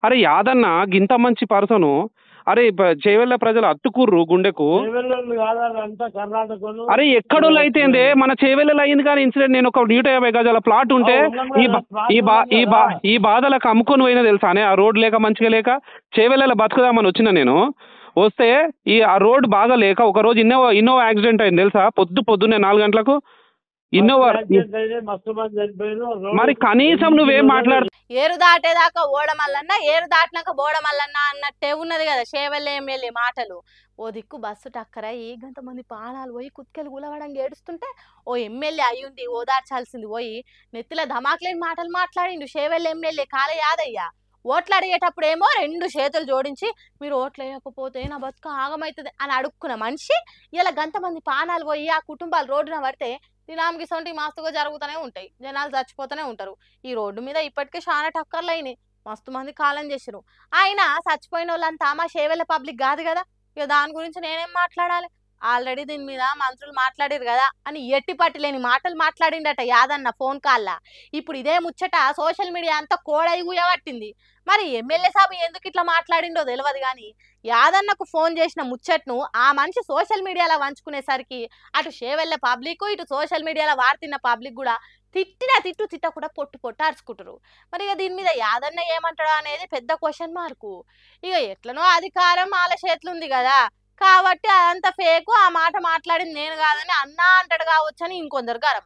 అరే యాదన్న గింత మంచి పర్సను. అరే చేవెళ్ళ ప్రజలు అత్తుకుర్రు గుండెకు. అరే ఎక్కడోళ్ళు అయితేందే మన చేవెళ్ళలో అయింది కానీ ఇన్సిడెంట్. నేను ఒక 150 గజాల ప్లాట్ ఉంటే ఈ బాధలకు అమ్ముకొని పోయినా తెలుసానే. ఆ రోడ్ లేక మంచిగా లేక చేవెళ్ళలో బతుకుదామని వచ్చిన నేను. వస్తే ఆ రోడ్ బాగా లేక ఒకరోజు ఇన్నోవా యాక్సిడెంట్ అయింది తెలుసా. పొద్దున్నే 4 గంటలకు ఇన్నోవా. మరి కనీసం నువ్వేం మాట్లాడు. ఏరు దాటేదాకా ఓడమల్లన్న, ఏరు దాటినాక బోడమల్లన్న అన్నట్టే ఉన్నది కదా చేవెళ్ళ ఎమ్మెల్యే మాటలు. ఓ దిక్కు బస్సు టక్కర ఈ గంతమంది ప్రాణాలు పోయి కుత్కెలు గులవడంగా ఏడుస్తుంటే ఓ ఎమ్మెల్యే అయ్యుండి ఓదార్చాల్సింది పోయి నెత్తిల ధమాక్లేని మాటలు మాట్లాడిండు చేవెళ్ళ ఎమ్మెల్యే కాల యాదయ్య. ఓట్లు అడిగేటప్పుడు ఏమో 2 చేతులు జోడించి మీరు ఓట్లు వేయకపోతే నా బతుక ఆగమవుతుంది అని అడుక్కున్న మనిషి ఇలా గంతమంది ప్రాణాలు పోయి ఆ కుటుంబాలు రోడ్డున పడితే దినామికి సొంటి మస్తుగా జరుగుతూనే ఉంటాయి, జనాలు చచ్చిపోతూనే ఉంటారు. ఈ రోడ్డు మీద ఇప్పటికే చాలా టక్కర్లు అయినాయి, మస్తు మంది కాలం చేసిరు. ఆయన చచ్చిపోయిన వాళ్ళంతా మా చేవెళ్ళ పబ్లిక్ కాదు కదా, ఇక దాని గురించి నేనేం మాట్లాడాలి. ఆల్రెడీ దీని మీద మంత్రులు మాట్లాడారు కదా అని ఎట్టి పట్టి లేని మాటలు మాట్లాడిండట యాదన్న ఫోన్ కాల్లా. ఇప్పుడు ఇదే ముచ్చట సోషల్ మీడియా అంతా కోడై గుయబట్టింది. మరి ఎమ్మెల్యే సాబు ఎందుకు ఇట్లా మాట్లాడిండో తెలియదు కానీ యాదన్నకు ఫోన్ చేసిన ముచ్చట్ను ఆ మనిషి సోషల్ మీడియాలో వంచుకునేసరికి అటు చేవెళ్ళ పబ్లిక్ ఇటు సోషల్ మీడియాలో వాడుతున్న పబ్లిక్ కూడా తిట్ట కూడా పొట్టు అరుచుకుంటారు. మరి ఇక దీని మీద యాదన్న ఏమంటాడు అనేది పెద్ద క్వశ్చన్ మార్కు. ఇక ఎట్లనో అధికారం వాళ్ళ చేతులు ఉంది కదా కాబట్టి అదంతా ఫేకు, ఆ మాట మాట్లాడింది నేను కాదని అన్నా అంటాడు కావచ్చు అని ఇంకొందరు గరం.